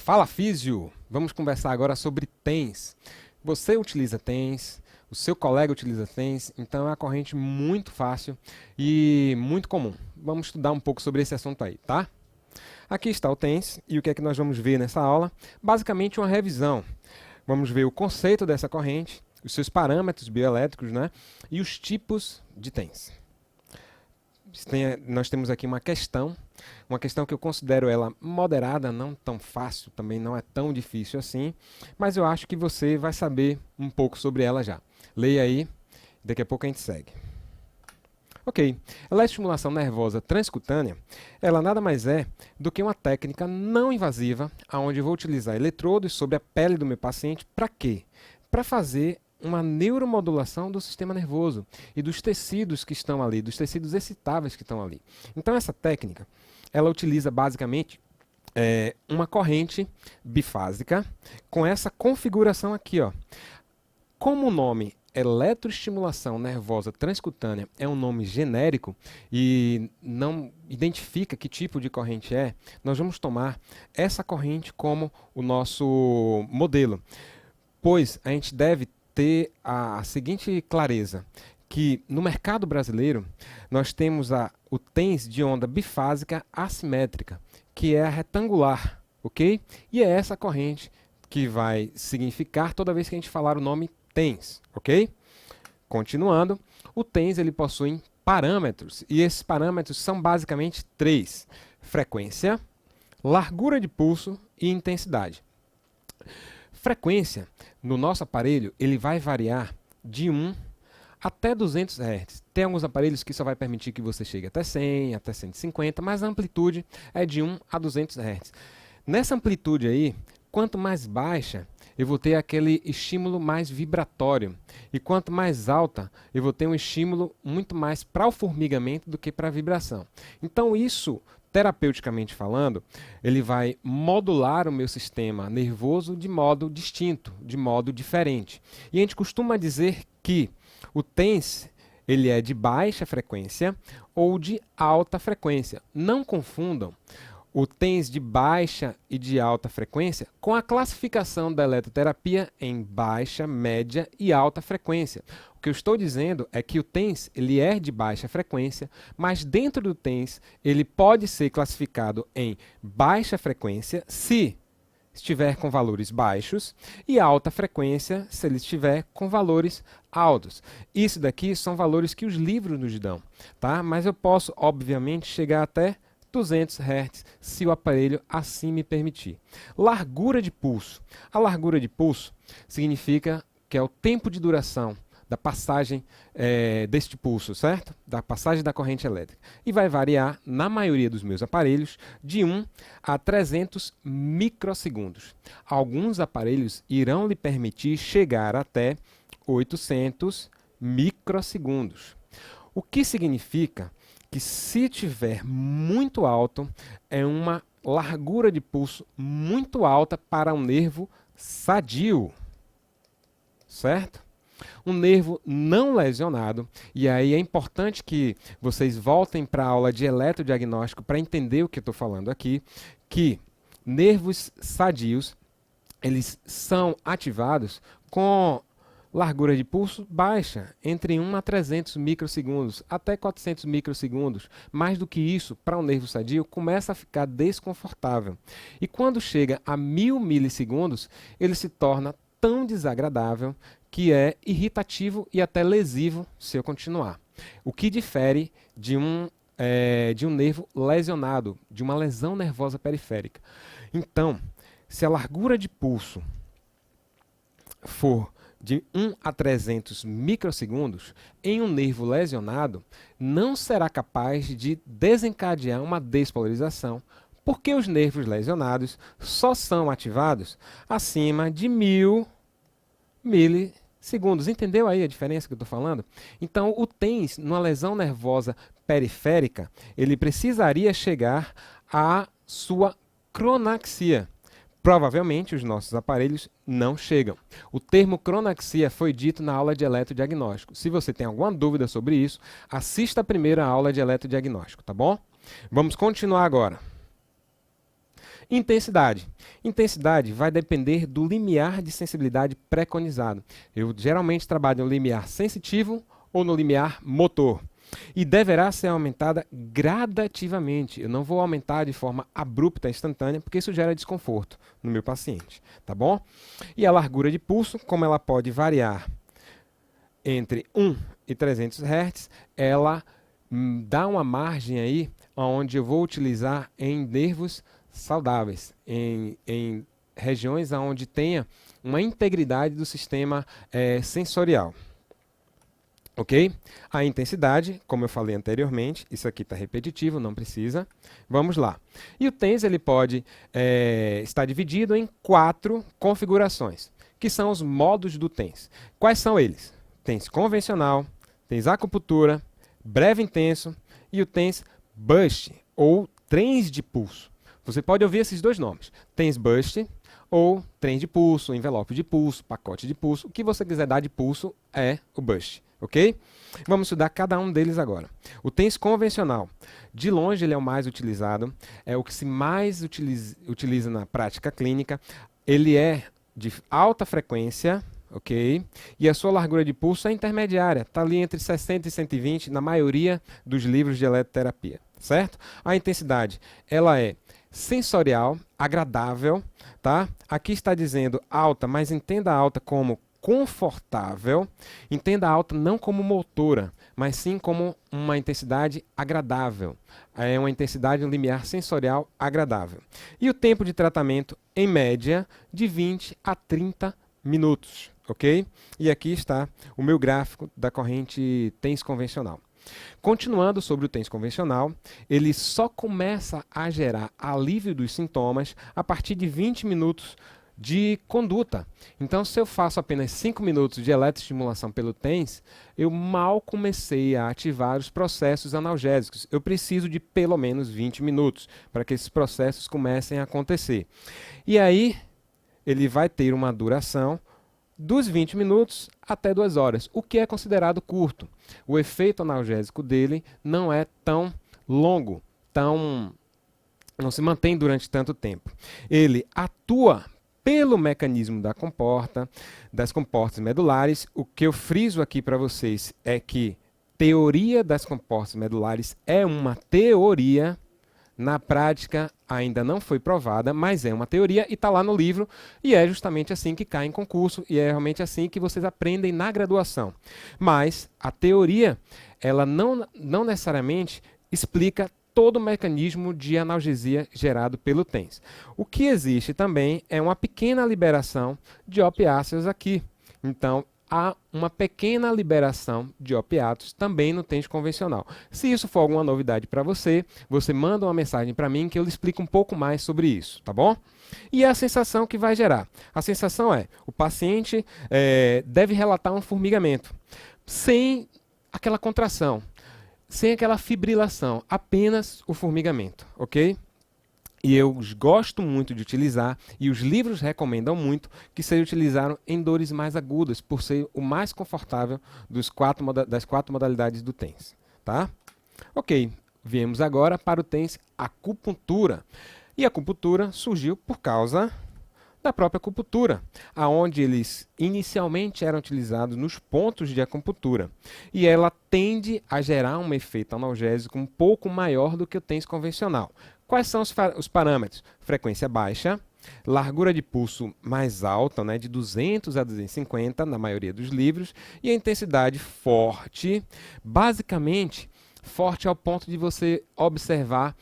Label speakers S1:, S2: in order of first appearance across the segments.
S1: Fala, físio! Vamos conversar agora sobre TENS. Você utiliza TENS, o seu colega utiliza TENS, então é uma corrente muito fácil e muito comum. Vamos estudar um pouco sobre esse assunto aí, tá? Aqui está o TENS e o que é que nós vamos ver nessa aula? Basicamente uma revisão. Vamos ver o conceito dessa corrente, os seus parâmetros bioelétricos, né? E os tipos de TENS. Nós temos aqui uma questão que eu considero ela moderada, não tão fácil, também não é tão difícil assim, mas eu acho que você vai saber um pouco sobre ela já. Leia aí, daqui a pouco a gente segue. Ok, eletroestimulação nervosa transcutânea, ela nada mais é do que uma técnica não invasiva, onde eu vou utilizar eletrodos sobre a pele do meu paciente, para quê? Para fazer uma neuromodulação do sistema nervoso e dos tecidos que estão ali, dos tecidos excitáveis que estão ali. Então essa técnica, ela utiliza basicamente uma corrente bifásica com essa configuração aqui, ó. Como o nome eletroestimulação nervosa transcutânea é um nome genérico e não identifica que tipo de corrente é, nós vamos tomar essa corrente como o nosso modelo, pois a gente deve ter a seguinte clareza, que no mercado brasileiro nós temos o TENS de onda bifásica assimétrica, que é a retangular, ok? E é essa corrente que vai significar toda vez que a gente falar o nome TENS, ok? Continuando, o TENS ele possui parâmetros, e esses parâmetros são basicamente três: frequência, largura de pulso e intensidade. Frequência, no nosso aparelho, ele vai variar de 1 até 200 Hz. Tem alguns aparelhos que só vai permitir que você chegue até 100, até 150, mas a amplitude é de 1 a 200 Hz. Nessa amplitude aí, quanto mais baixa, eu vou ter aquele estímulo mais vibratório. E quanto mais alta, eu vou ter um estímulo muito mais para o formigamento do que para a vibração. Então isso, terapeuticamente falando, ele vai modular o meu sistema nervoso de modo distinto, de modo diferente. E a gente costuma dizer que o TENS ele é de baixa frequência ou de alta frequência. Não confundam o TENS de baixa e de alta frequência com a classificação da eletroterapia em baixa, média e alta frequência. O que eu estou dizendo é que o TENS ele é de baixa frequência, mas dentro do TENS ele pode ser classificado em baixa frequência se estiver com valores baixos e alta frequência se ele estiver com valores altos. Isso daqui são valores que os livros nos dão, tá? Mas eu posso, obviamente, chegar até 200 Hz, se o aparelho assim me permitir. Largura de pulso. A largura de pulso significa que é o tempo de duração da passagem deste pulso, certo? Da passagem da corrente elétrica. E vai variar, na maioria dos meus aparelhos, de 1 a 300 microsegundos. Alguns aparelhos irão lhe permitir chegar até 800 microsegundos. O que significa que se tiver muito alto, é uma largura de pulso muito alta para um nervo sadio, certo? Um nervo não lesionado, e aí é importante que vocês voltem para a aula de eletrodiagnóstico para entender o que eu estou falando aqui, que nervos sadios, eles são ativados com largura de pulso baixa, entre 1 a 300 microsegundos, até 400 microsegundos. Mais do que isso, para um nervo sadio, começa a ficar desconfortável. E quando chega a 1000 milissegundos, ele se torna tão desagradável que é irritativo e até lesivo se eu continuar. O que difere de um nervo lesionado, de uma lesão nervosa periférica. Então, se a largura de pulso for de 1 a 300 microsegundos, em um nervo lesionado, não será capaz de desencadear uma despolarização, porque os nervos lesionados só são ativados acima de 1000 milissegundos. Entendeu aí a diferença que eu estou falando? Então, o TENS, numa lesão nervosa periférica, ele precisaria chegar à sua cronaxia. Provavelmente os nossos aparelhos não chegam. O termo cronaxia foi dito na aula de eletrodiagnóstico. Se você tem alguma dúvida sobre isso, assista a primeira aula de eletrodiagnóstico, tá bom? Vamos continuar agora. Intensidade. Intensidade vai depender do limiar de sensibilidade preconizado. Eu geralmente trabalho no limiar sensitivo ou no limiar motor. E deverá ser aumentada gradativamente. Eu não vou aumentar de forma abrupta, instantânea, porque isso gera desconforto no meu paciente, tá bom? E a largura de pulso, como ela pode variar entre 1 e 300 Hz, ela dá uma margem aí onde eu vou utilizar em nervos saudáveis, em regiões onde tenha uma integridade do sistema sensorial. Ok? A intensidade, como eu falei anteriormente, isso aqui está repetitivo, não precisa. Vamos lá. E o TENS ele pode estar dividido em 4 configurações, que são os modos do TENS. Quais são eles? TENS convencional, TENS acupuntura, breve intenso e o TENS burst, ou trens de pulso. Você pode ouvir esses dois nomes, TENS burst ou trem de pulso, envelope de pulso, pacote de pulso. O que você quiser dar de pulso é o burst. Ok? Vamos estudar cada um deles agora. O TENS convencional, de longe ele é o mais utilizado, é o que se mais utiliza na prática clínica. Ele é de alta frequência, ok? E a sua largura de pulso é intermediária, está ali entre 60 e 120 na maioria dos livros de eletroterapia, certo? A intensidade, ela é sensorial, agradável, tá? Aqui está dizendo alta, mas entenda alta como confortável. Entenda a alta não como motora, mas sim como uma intensidade agradável. É uma intensidade um limiar sensorial agradável. E o tempo de tratamento, em média, de 20 a 30 minutos. Ok? E aqui está o meu gráfico da corrente TENS convencional. Continuando sobre o TENS convencional, ele só começa a gerar alívio dos sintomas a partir de 20 minutos de conduta. Então, se eu faço apenas 5 minutos de eletroestimulação pelo TENS, eu mal comecei a ativar os processos analgésicos. Eu preciso de pelo menos 20 minutos para que esses processos comecem a acontecer. E aí, ele vai ter uma duração dos 20 minutos até 2 horas, o que é considerado curto. O efeito analgésico dele não é tão longo, não se mantém durante tanto tempo. Ele atua pelo mecanismo das comportas medulares. O que eu friso aqui para vocês é que teoria das comportas medulares é uma teoria. Na prática ainda não foi provada, mas é uma teoria e está lá no livro, e é justamente assim que cai em concurso, e é realmente assim que vocês aprendem na graduação. Mas a teoria, ela não necessariamente explica todo o mecanismo de analgesia gerado pelo TENS. O que existe também é uma pequena liberação de opiáceos aqui. Então, há uma pequena liberação de opiatos também no TENS convencional. Se isso for alguma novidade para você, você manda uma mensagem para mim que eu lhe explico um pouco mais sobre isso, tá bom? E a sensação que vai gerar? A sensação é, o paciente deve relatar um formigamento, sem aquela contração, sem aquela fibrilação, apenas o formigamento, ok? E eu gosto muito de utilizar, e os livros recomendam muito, que seja utilizado em dores mais agudas, por ser o mais confortável das 4 modalidades do TENS. Tá? Ok, viemos agora para o TENS acupuntura. E a acupuntura surgiu por causa da própria acupuntura, aonde eles inicialmente eram utilizados nos pontos de acupuntura. E ela tende a gerar um efeito analgésico um pouco maior do que o TENS convencional. Quais são os parâmetros? Frequência baixa, largura de pulso mais alta, né, de 200 a 250 na maioria dos livros, e a intensidade forte, basicamente forte ao ponto de você observar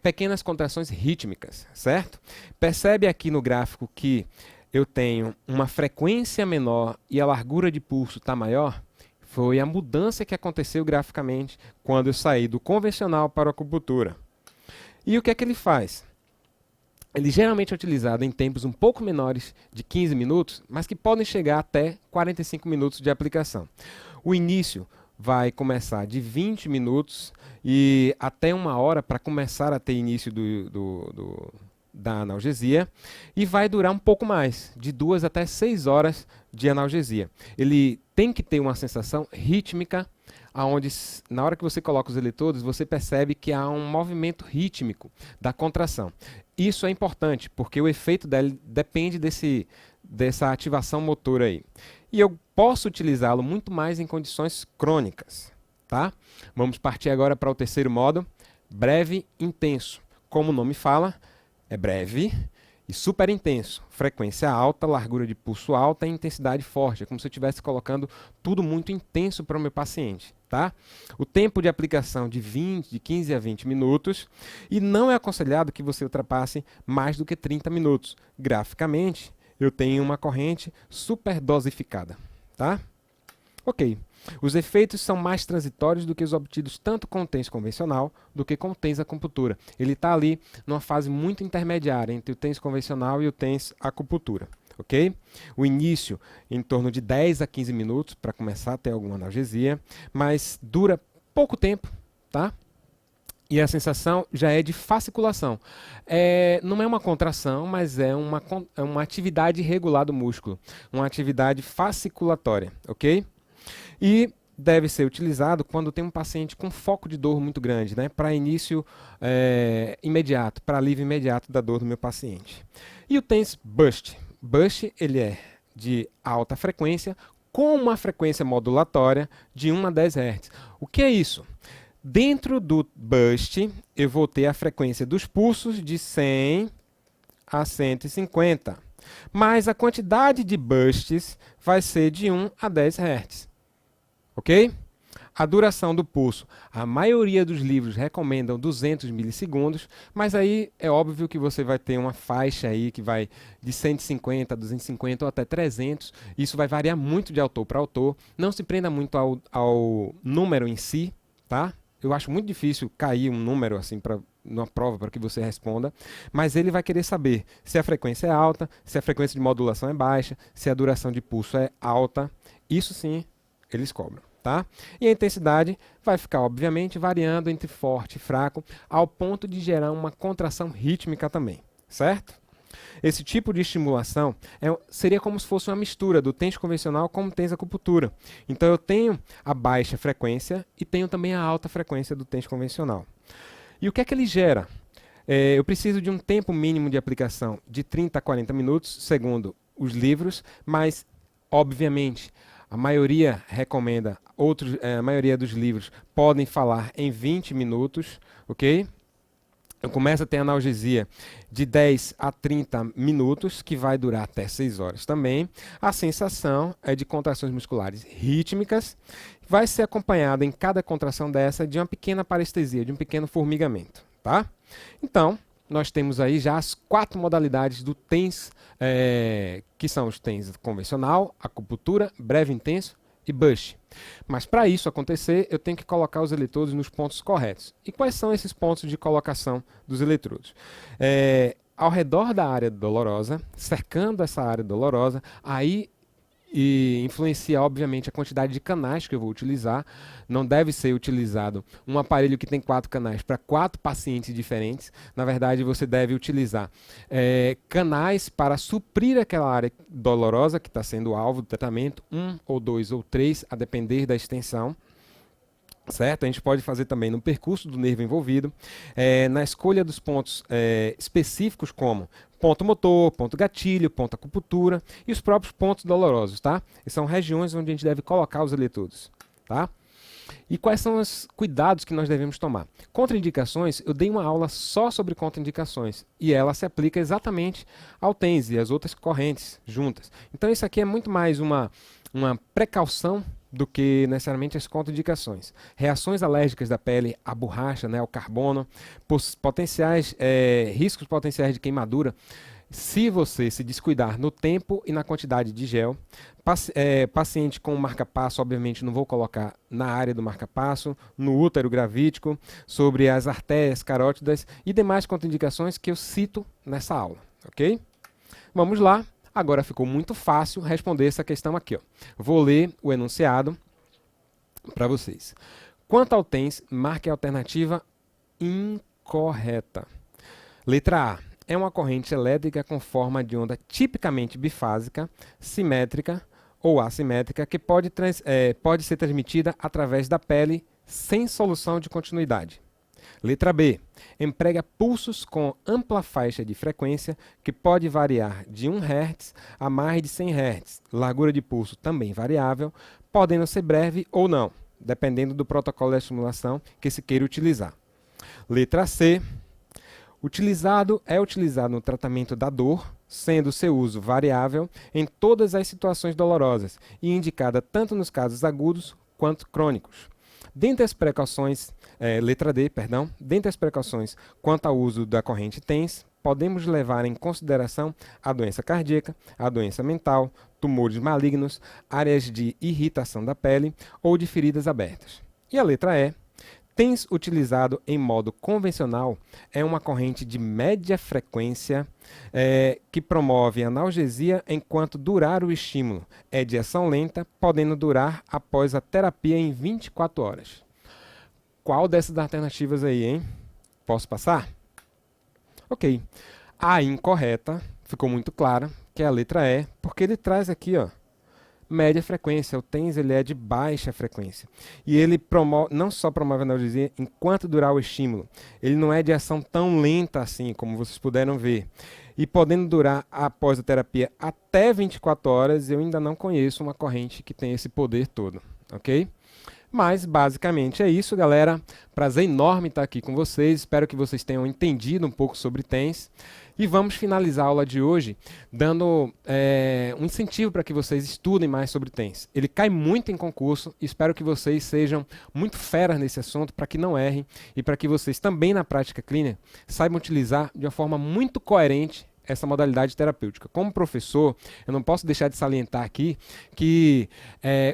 S1: pequenas contrações rítmicas, certo? Percebe aqui no gráfico que eu tenho uma frequência menor e a largura de pulso está maior? Foi a mudança que aconteceu graficamente quando eu saí do convencional para a acupuntura. E o que é que ele faz? Ele geralmente é utilizado em tempos um pouco menores de 15 minutos, mas que podem chegar até 45 minutos de aplicação. O início vai começar de 20 minutos e até 1 hora para começar a ter início da analgesia, e vai durar um pouco mais, de 2 até 6 horas de analgesia. Ele tem que ter uma sensação rítmica onde na hora que você coloca os eletrodos, você percebe que há um movimento rítmico da contração. Isso é importante, porque o efeito dele depende dessa ativação motora aí. E eu posso utilizá-lo muito mais em condições crônicas, tá? Vamos partir agora para o terceiro modo, breve intenso. Como o nome fala, é breve e super intenso. Frequência alta, largura de pulso alta e intensidade forte. É como se eu estivesse colocando tudo muito intenso para o meu paciente, tá? O tempo de aplicação de 15 a 20 minutos e não é aconselhado que você ultrapasse mais do que 30 minutos. Graficamente, eu tenho uma corrente super dosificada, tá? Ok. Os efeitos são mais transitórios do que os obtidos tanto com o TENS convencional do que com o TENS acupuntura. Ele está ali numa fase muito intermediária entre o TENS convencional e o TENS acupuntura. Ok? O início em torno de 10 a 15 minutos para começar a ter alguma analgesia, mas dura pouco tempo, tá? E a sensação já é de fasciculação. Não é uma contração, mas é uma atividade regular do músculo, uma atividade fasciculatória, ok? E deve ser utilizado quando tem um paciente com foco de dor muito grande, né? Para início imediato, para alívio imediato da dor do meu paciente. E o TENS Burst. Burst ele é de alta frequência com uma frequência modulatória de 1 a 10 Hz. O que é isso? Dentro do Burst, eu vou ter a frequência dos pulsos de 100 a 150, mas a quantidade de bursts vai ser de 1 a 10 Hz. Ok? A duração do pulso. A maioria dos livros recomendam 200 milissegundos, mas aí é óbvio que você vai ter uma faixa aí que vai de 150 a 250 ou até 300. Isso vai variar muito de autor para autor. Não se prenda muito ao número em si, tá? Eu acho muito difícil cair um número assim numa prova para que você responda, mas ele vai querer saber se a frequência é alta, se a frequência de modulação é baixa, se a duração de pulso é alta. Isso sim, eles cobram. Tá? E a intensidade vai ficar, obviamente, variando entre forte e fraco, ao ponto de gerar uma contração rítmica também, certo? Esse tipo de estimulação seria como se fosse uma mistura do TENS convencional com o TENS acupuntura. Então eu tenho a baixa frequência e tenho também a alta frequência do TENS convencional. E o que é que ele gera? Eu preciso de um tempo mínimo de aplicação de 30 a 40 minutos, segundo os livros, mas, obviamente, a maioria recomenda, a maioria dos livros podem falar em 20 minutos, ok? Eu começo a ter analgesia de 10 a 30 minutos, que vai durar até 6 horas também. A sensação é de contrações musculares rítmicas, vai ser acompanhada em cada contração dessa de uma pequena parestesia, de um pequeno formigamento, tá? Então, nós temos aí já as 4 modalidades do TENS, que são os TENS convencional, acupuntura, breve intenso e Burst. Mas para isso acontecer, eu tenho que colocar os eletrodos nos pontos corretos. E quais são esses pontos de colocação dos eletrodos? Ao redor da área dolorosa, cercando essa área dolorosa, aí influencia, obviamente, a quantidade de canais que eu vou utilizar. Não deve ser utilizado um aparelho que tem 4 canais para 4 pacientes diferentes. Na verdade, você deve utilizar canais para suprir aquela área dolorosa que está sendo alvo do tratamento, 1 ou 2 ou 3, a depender da extensão. Certo? A gente pode fazer também no percurso do nervo envolvido, na escolha dos pontos específicos, como ponto motor, ponto gatilho, ponto acupuntura e os próprios pontos dolorosos, tá? E são regiões onde a gente deve colocar os eletrodos, tá? E quais são os cuidados que nós devemos tomar? Contraindicações, eu dei uma aula só sobre contraindicações e ela se aplica exatamente ao TENS e às outras correntes juntas. Então isso aqui é muito mais uma precaução do que necessariamente as contraindicações. Reações alérgicas da pele à borracha, né, ao carbono, riscos potenciais de queimadura, se você se descuidar no tempo e na quantidade de gel. Paciente com marca-passo, obviamente não vou colocar na área do marca-passo, no útero gravídico, sobre as artérias carótidas e demais contraindicações que eu cito nessa aula, ok? Vamos lá. Agora ficou muito fácil responder essa questão aqui, ó. Vou ler o enunciado para vocês. Quanto ao TENS, marque a alternativa incorreta. Letra A. É uma corrente elétrica com forma de onda tipicamente bifásica, simétrica ou assimétrica que pode ser transmitida através da pele sem solução de continuidade. Letra B. Emprega pulsos com ampla faixa de frequência que pode variar de 1 Hz a mais de 100 Hz. Largura de pulso também variável, podendo ser breve ou não, dependendo do protocolo de estimulação que se queira utilizar. Letra C. É utilizado no tratamento da dor, sendo seu uso variável em todas as situações dolorosas e indicada tanto nos casos agudos quanto crônicos. Dentre as precauções, letra D, perdão, dentre as precauções quanto ao uso da corrente TENS, podemos levar em consideração a doença cardíaca, a doença mental, tumores malignos, áreas de irritação da pele ou de feridas abertas. E a letra E. TENS utilizado em modo convencional é uma corrente de média frequência que promove analgesia enquanto durar o estímulo. É de ação lenta, podendo durar após a terapia em 24 horas. Qual dessas alternativas aí, hein? Posso passar? Ok. A incorreta, ficou muito clara, que é a letra E, porque ele traz aqui, ó, média frequência. O TENS ele é de baixa frequência. E ele não só promove analgesia enquanto durar o estímulo. Ele não é de ação tão lenta assim, como vocês puderam ver. E podendo durar após a terapia até 24 horas, eu ainda não conheço uma corrente que tem esse poder todo, ok? Mas, basicamente, é isso, galera. Prazer enorme estar aqui com vocês. Espero que vocês tenham entendido um pouco sobre TENS. E vamos finalizar a aula de hoje dando um incentivo para que vocês estudem mais sobre TENS. Ele cai muito em concurso. Espero que vocês sejam muito feras nesse assunto para que não errem e para que vocês também, na prática clínica, saibam utilizar de uma forma muito coerente essa modalidade terapêutica. Como professor, eu não posso deixar de salientar aqui que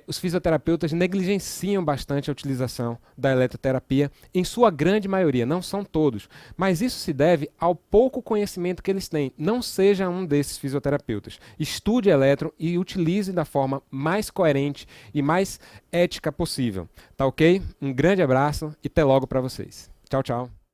S1: os fisioterapeutas negligenciam bastante a utilização da eletroterapia, em sua grande maioria, não são todos, mas isso se deve ao pouco conhecimento que eles têm. Não seja um desses fisioterapeutas. Estude eletro e utilize da forma mais coerente e mais ética possível. Tá ok? Um grande abraço e até logo para vocês. Tchau, tchau.